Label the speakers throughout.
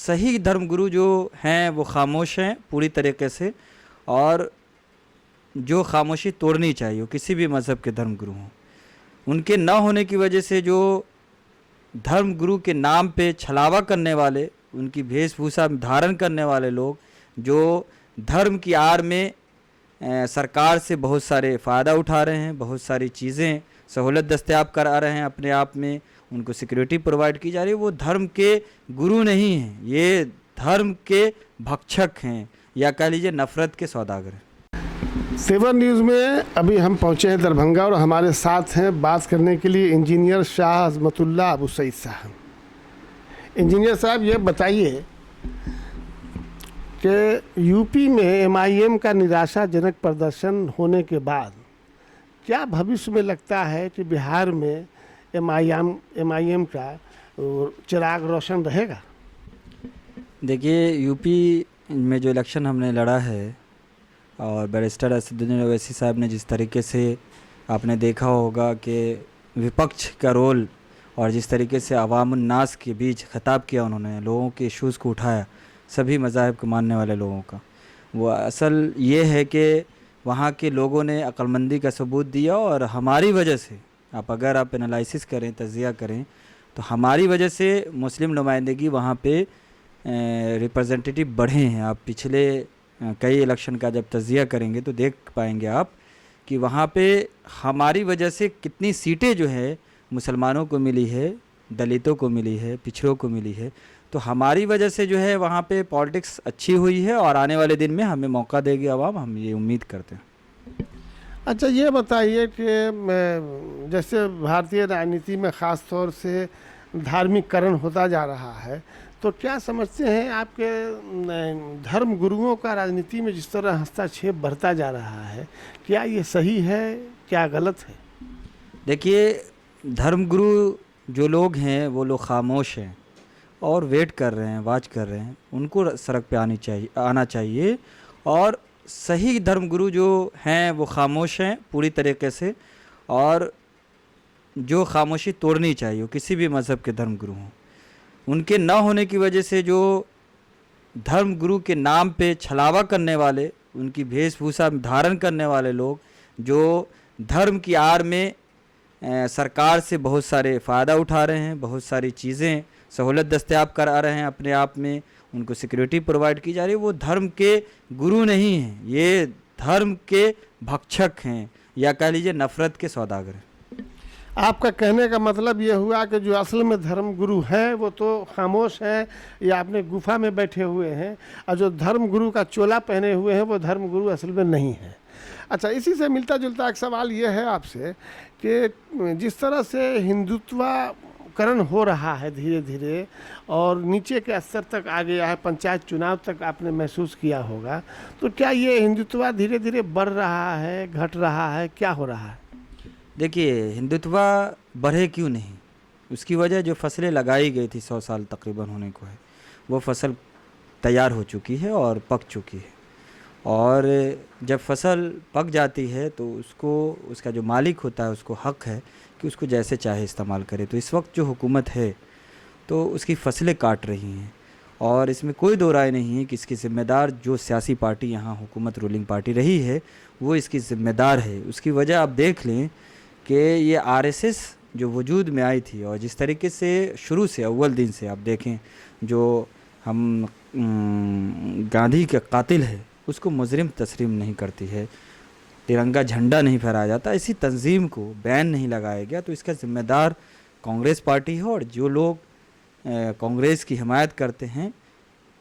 Speaker 1: सही धर्मगुरु जो हैं वो खामोश हैं पूरी तरीके से, और जो खामोशी तोड़नी चाहिए, किसी भी मज़हब के धर्मगुरु हों, उनके न होने की वजह से जो धर्मगुरु के नाम पे छलावा करने वाले, उनकी वेशभूषा धारण करने वाले लोग, जो धर्म की आड़ में सरकार से बहुत सारे फ़ायदा उठा रहे हैं, बहुत सारी चीज़ें सहूलत दस्तयाब करा रहे हैं, अपने आप में उनको सिक्योरिटी प्रोवाइड की जा रही है, वो धर्म के गुरु नहीं हैं, ये धर्म के भक्षक हैं, या कह लीजिए नफ़रत के सौदागर हैं।
Speaker 2: 7 न्यूज़ में अभी हम पहुंचे हैं दरभंगा और हमारे साथ हैं बात करने के लिए इंजीनियर शाह अज़मतुल्लाह अबू सईद साहब। इंजीनियर साहब, ये बताइए कि यूपी में एमआईएम का निराशाजनक प्रदर्शन होने के बाद क्या भविष्य में लगता है कि बिहार में एमआईएम का चिराग रोशन रहेगा?
Speaker 1: देखिए, यूपी में जो इलेक्शन हमने लड़ा है और बैरिस्टर असदुद्दीन ओवैसी साहब ने जिस तरीके से, आपने देखा होगा कि विपक्ष का रोल और जिस तरीके से अवाम उन्नास के बीच खिताब किया, उन्होंने लोगों के इशूज़ को उठाया, सभी मज़ाहिब को मानने वाले लोगों का, वो असल ये है कि वहाँ के लोगों ने अक्लमंदी का सबूत दिया, और हमारी वजह से अगर आप एनालिसिस करें, तज़िया करें, तो हमारी वजह से मुस्लिम नुमाइंदगी वहाँ पे रिप्रेजेंटेटिव बढ़े हैं। आप पिछले कई इलेक्शन का जब तज़िया करेंगे तो देख पाएंगे आप कि वहाँ पे हमारी वजह से कितनी सीटें जो है मुसलमानों को मिली है, दलितों को मिली है, पिछड़ों को मिली है। तो हमारी वजह से जो है वहाँ पे पॉलिटिक्स अच्छी हुई है, और आने वाले दिन में हमें मौका देगी आवाम, हम ये उम्मीद करते हैं।
Speaker 2: अच्छा, ये बताइए कि जैसे भारतीय राजनीति में ख़ास तौर से धार्मिककरण होता जा रहा है, तो क्या समझते हैं आपके धर्म गुरुओं का राजनीति में जिस तरह हस्तक्षेप बढ़ता जा रहा है, क्या ये सही है, क्या गलत है?
Speaker 1: देखिए, धर्मगुरु जो लोग हैं वो लोग खामोश हैं और वेट कर रहे हैं, वाच कर रहे हैं, उनको सड़क पे आना चाहिए। और सही धर्मगुरु जो हैं वो खामोश हैं पूरी तरीके से, और जो खामोशी तोड़नी चाहिए, किसी भी मज़हब के धर्मगुरु हों, उनके न होने की वजह से जो धर्मगुरु के नाम पे छलावा करने वाले, उनकी वेशभूषा धारण करने वाले लोग, जो धर्म की आड़ में सरकार से बहुत सारे फ़ायदा उठा रहे हैं, बहुत सारी चीज़ें सहूलत दस्तयाब करा रहे हैं, अपने आप में उनको सिक्योरिटी प्रोवाइड की जा रही है, वो धर्म के गुरु नहीं हैं, ये धर्म के भक्षक हैं, या कह लीजिए नफ़रत के सौदागर हैं।
Speaker 2: आपका कहने का मतलब ये हुआ कि जो असल में धर्म गुरु हैं वो तो खामोश हैं या अपने गुफा में बैठे हुए हैं, और जो धर्म गुरु का चोला पहने हुए हैं वो धर्म गुरु असल में नहीं है। अच्छा, इसी से मिलता जुलता एक सवाल ये है आपसे कि जिस तरह से हिंदुत्वकरण हो रहा है धीरे धीरे और नीचे के स्तर तक आ गया है, पंचायत चुनाव तक आपने महसूस किया होगा, तो क्या ये हिंदुत्व धीरे धीरे बढ़ रहा है, घट रहा है, क्या हो रहा है?
Speaker 1: देखिए, हिंदुत्व बढ़े क्यों नहीं, उसकी वजह जो फसलें लगाई गई थी 100 साल तकरीबन होने को है, वो फसल तैयार हो चुकी है और पक चुकी है। और जब फसल पक जाती है तो उसको, उसका जो मालिक होता है उसको हक है कि उसको जैसे चाहे इस्तेमाल करे। तो इस वक्त जो हुकूमत है तो उसकी फसलें काट रही हैं, और इसमें कोई दो राय नहीं है कि इसकी ज़िम्मेदार जो सियासी पार्टी यहाँ हुकूमत रूलिंग पार्टी रही है वो इसकी ज़िम्मेदार है। उसकी वजह आप देख लें कि ये आरएसएस जो वजूद में आई थी, और जिस तरीके से शुरू से अव्वल दिन से आप देखें, जो हम गांधी के कातिल है उसको मुजरिम तस्लीम नहीं करती है, तिरंगा झंडा नहीं फहराया जाता, इसी तंजीम को बैन नहीं लगाया गया, तो इसका ज़िम्मेदार कांग्रेस पार्टी है। और जो लोग कांग्रेस की हिमायत करते हैं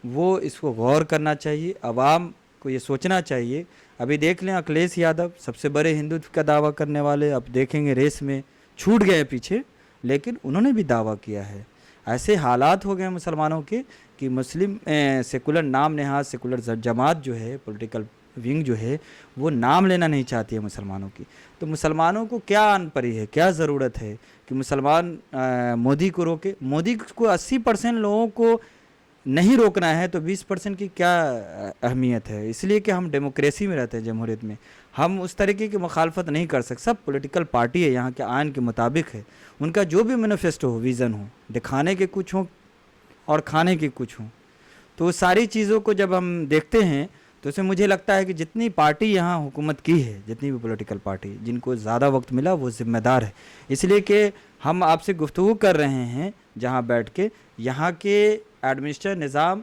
Speaker 1: वो इसको गौर करना चाहिए, आवाम को ये सोचना चाहिए। अभी देख लें, अखिलेश यादव सबसे बड़े हिंदुत्व का दावा करने वाले, अब देखेंगे रेस में छूट गए पीछे, लेकिन उन्होंने भी दावा किया है। ऐसे हालात हो गए मुसलमानों के कि मुस्लिम सेकुलर नाम नेहाज सेकुलर जमात जो है, पॉलिटिकल विंग जो है, वो नाम लेना नहीं चाहती है मुसलमानों की। तो मुसलमानों को क्या आन पड़ी है, क्या ज़रूरत है कि मुसलमान मोदी को रोके? मोदी को 80% लोगों को नहीं रोकना है तो 20% की क्या अहमियत है? इसलिए कि हम डेमोक्रेसी में रहते हैं, जमहूरियत में, हम उस तरीके की मुखालफत नहीं कर सकते। सब पॉलिटिकल पार्टी है, यहाँ के आइन के मुताबिक है, उनका जो भी मैनिफेस्टो हो, विज़न हो, दिखाने के कुछ हो और खाने के कुछ हो, तो सारी चीज़ों को जब हम देखते हैं तो उसमें मुझे लगता है कि जितनी पार्टी यहाँ हुकूमत की है, जितनी भी पॉलिटिकल पार्टी जिनको ज़्यादा वक्त मिला वो ज़िम्मेदार है। इसलिए कि हम आपसे गुफ्तगू कर रहे हैं जहाँ बैठ के, यहाँ के एडमिनिस्ट्रेटिव निज़ाम,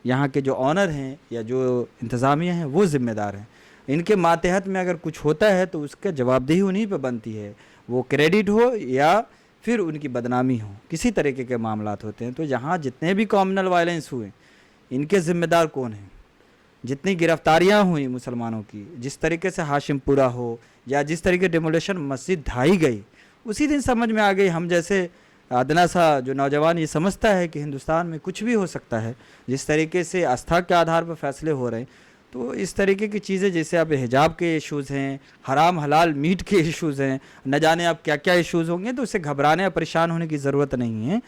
Speaker 1: यहाँ के जो ऑनर हैं या जो इंतज़ामिया हैं वो ज़िम्मेदार हैं। इनके मातहत में अगर कुछ होता है तो उसका जवाबदेही उन्हीं पे बनती है, वो क्रेडिट हो या फिर उनकी बदनामी हो, किसी तरीके के मामलात होते हैं। तो यहाँ जितने भी कॉम्युनल वायलेंस हुए इनके ज़िम्मेदार कौन हैं? जितनी गिरफ्तारियां हुई मुसलमानों की, जिस तरीके से हाशिमपुरा हो या जिस तरीके डेमोलेशन मस्जिद ढाई गई, उसी दिन समझ में आ गई। हम जैसे अदना सा जो नौजवान ये समझता है कि हिंदुस्तान में कुछ भी हो सकता है, जिस तरीके से आस्था के आधार पर फैसले हो रहे हैं, तो इस तरीके की चीज़ें जैसे अब हिजाब के इश्यूज़ हैं, हराम हलाल मीट के इश्यूज़ हैं, न जाने अब क्या क्या इश्यूज़ होंगे, तो उससे घबराने या परेशान होने की ज़रूरत नहीं है।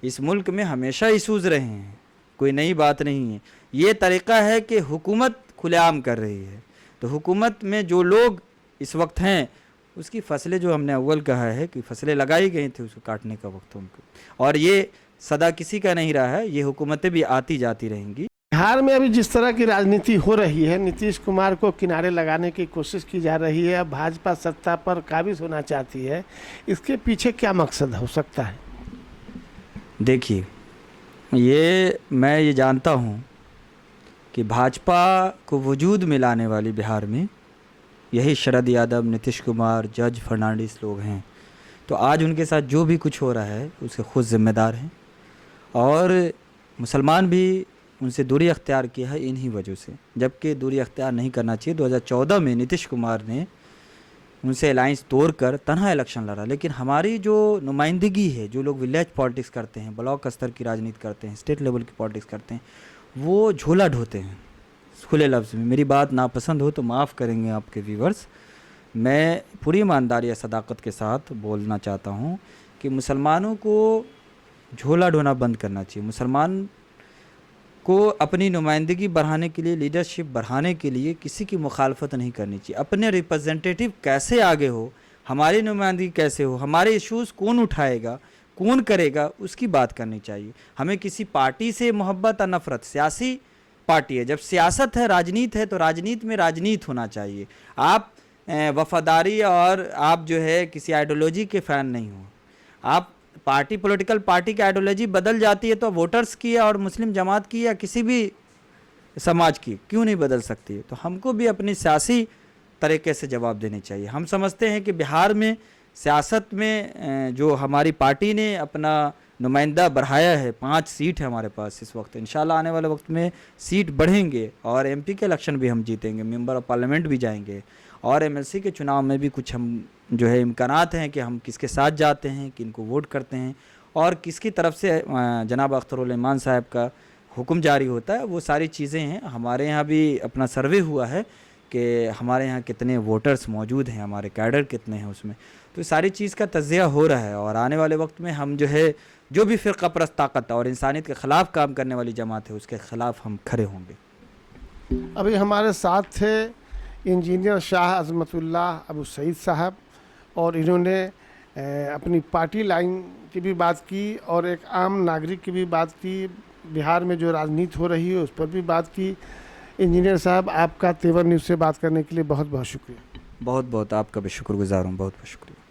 Speaker 1: इस मुल्क में हमेशा इश्यूज़ रहे हैं, कोई नई बात नहीं है। ये तरीक़ा है कि हुकूमत खुलेआम कर रही है, तो हुकूमत में जो लोग इस वक्त हैं उसकी फसलें, जो हमने अव्वल कहा है कि फसलें लगाई गई थी, उसको काटने का वक्त उनको, और ये सदा किसी का नहीं रहा है, ये हुकूमतें भी आती जाती रहेंगी।
Speaker 2: बिहार में अभी जिस तरह की राजनीति हो रही है, नीतीश कुमार को किनारे लगाने की कोशिश की जा रही है, अब भाजपा सत्ता पर काबिज होना चाहती है, इसके पीछे क्या मकसद हो सकता है?
Speaker 1: देखिए, मैं ये जानता हूँ कि भाजपा को वजूद में लाने वाली बिहार में यही शरद यादव, नीतीश कुमार, जॉर्ज फर्नांडिस लोग हैं। तो आज उनके साथ जो भी कुछ हो रहा है उसके खुद ज़िम्मेदार हैं, और मुसलमान भी उनसे दूरी अख्तियार किया है इन्हीं वजह से, जबकि दूरी अख्तियार नहीं करना चाहिए। 2014 में नीतीश कुमार ने उनसे अलाइंस तोड़कर तनहा इलेक्शन लड़ा, लेकिन हमारी जो नुमाइंदगी है, जो लोग विलेज पॉलिटिक्स करते हैं, ब्लॉक स्तर की राजनीति करते हैं, स्टेट लेवल की पॉलिटिक्स करते हैं, वो झोला ढोते हैं। खुले लफ्ज़ में मेरी बात नापसंद हो तो माफ़ करेंगे आपके व्यूवर्स, मैं पूरी ईमानदारी या सदाकत के साथ बोलना चाहता हूँ कि मुसलमानों को झोला ढोना बंद करना चाहिए। मुसलमान को अपनी नुमाइंदगी बढ़ाने के लिए, लीडरशिप बढ़ाने के लिए किसी की मुखालफत नहीं करनी चाहिए। अपने रिप्रेजेंटेटिव कैसे आगे हो, हमारी नुमाइंदगी कैसे हो, हमारे इश्यूज़ कौन उठाएगा, कौन करेगा, उसकी बात करनी चाहिए। हमें किसी पार्टी से मोहब्बत या नफ़रत, सियासी पार्टी है, जब सियासत है, राजनीति है, तो राजनीति में राजनीति होना चाहिए। आप वफादारी और आप जो है किसी आइडियोलॉजी के फ़ैन नहीं हो। आप पार्टी, पॉलिटिकल पार्टी की आइडियोलॉजी बदल जाती है तो वोटर्स की और मुस्लिम जमात की या किसी भी समाज की क्यों नहीं बदल सकती है? तो हमको भी अपनी सियासी तरीके से जवाब देने चाहिए। हम समझते हैं कि बिहार में सियासत में जो हमारी पार्टी ने अपना नुमाइंदा बढ़ाया है, 5 सीट है हमारे पास इस वक्त, इंशाल्लाह आने वाले वक्त में सीट बढ़ेंगे और एमपी के इलेक्शन भी हम जीतेंगे, मेंबर ऑफ पार्लियामेंट भी जाएंगे, और एमएलसी के चुनाव में भी कुछ हम जो है इम्कानात हैं कि हम किसके साथ जाते हैं, किनको वोट करते हैं, और किसकी तरफ से जनाब अख्तरुल ईमान साहब का हुक्म जारी होता है। वो सारी चीज़ें हैं। हमारे यहाँ भी अपना सर्वे हुआ है कि हमारे यहाँ कितने वोटर्स मौजूद हैं, हमारे कैडर कितने हैं उसमें, तो सारी चीज़ का तज़िया हो रहा है। और आने वाले वक्त में हम जो है, जो भी फ़िरक़ा परस्त ताकत और इंसानियत के ख़िलाफ़ काम करने वाली जमात है, उसके ख़िलाफ़ हम खड़े होंगे।
Speaker 2: अभी हमारे साथ थे इंजीनियर शाह अज़मतुल्लाह अबू सईद साहब, और इन्होंने अपनी पार्टी लाइन की भी बात की और एक आम नागरिक की भी बात की, बिहार में जो राजनीति हो रही है उस पर भी बात की। इंजीनियर साहब, आपका तेवर न्यूज़ से बात करने के लिए बहुत बहुत शुक्रिया।
Speaker 1: बहुत बहुत आपका भी शुक्रगुज़ार हूँ, बहुत बहुत शुक्रिया।